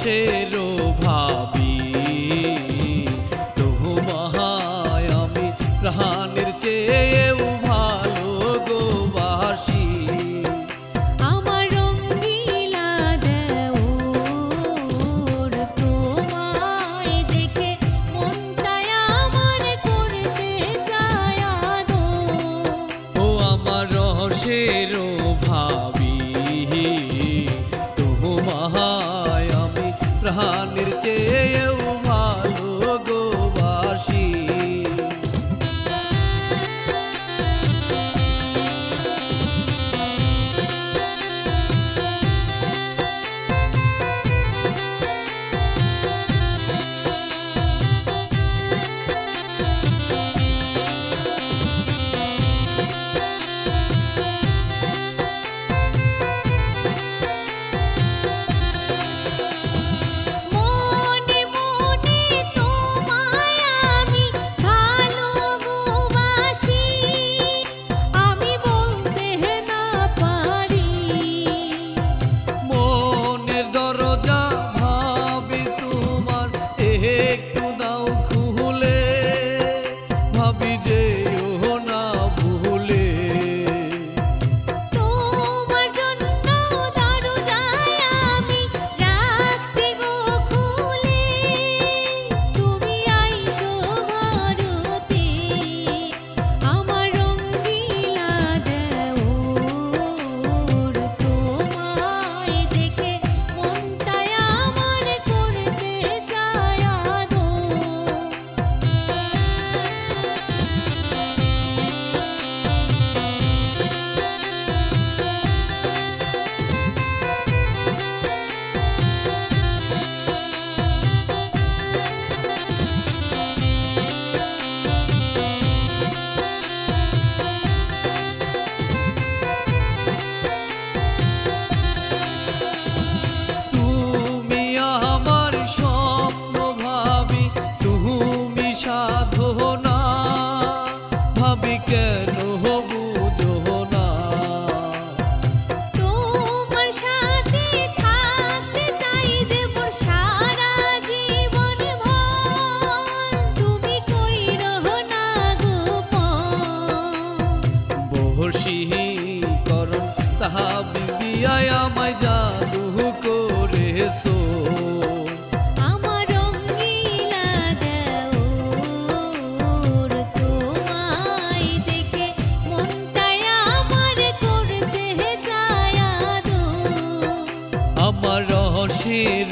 রসের ভাবি তোমায় আমি প্রাণের চেয়েও ভালো গো বাসি। আমার রঙ্গিলা দেওর তোমায় দেখে মনটায় আমার করতে চায় আদর। ও আমার রসের ভাবি তোমায় আমি প্রাণের চেয়েও ভালো গো বাসি। মনে মনে তোমায় আমি ভালোবাসি, আমি বলতে না পারি। মনের দরজা ভাবি তোমার একটু দাও খুলে, ভাবি যেও না ভুলে। তোমার জন্য দরজায় আমি রাখছি গো খুলে, তুমি আইসো ঘরতে। আমার রঙ্গিলা দেওর তোমায় দেখে মনটায় আমার করতে চায় আদর। তুমি আমার স্বপ্ন ভাবি, তুমি সাধনা ভাবি, কেন বুঝো না? তোমার সাথে থাকতে চাই দেব সারা জীবন ভর, তুমি কইরো না গোপন। বশীকরণ তাহাবি দিয়ায় আমায় জাদু করেছো। আমার রঙ্গিলা দেওর তোমায় দেখে মনটায় আমার করতে চায় আদর। আমার রসের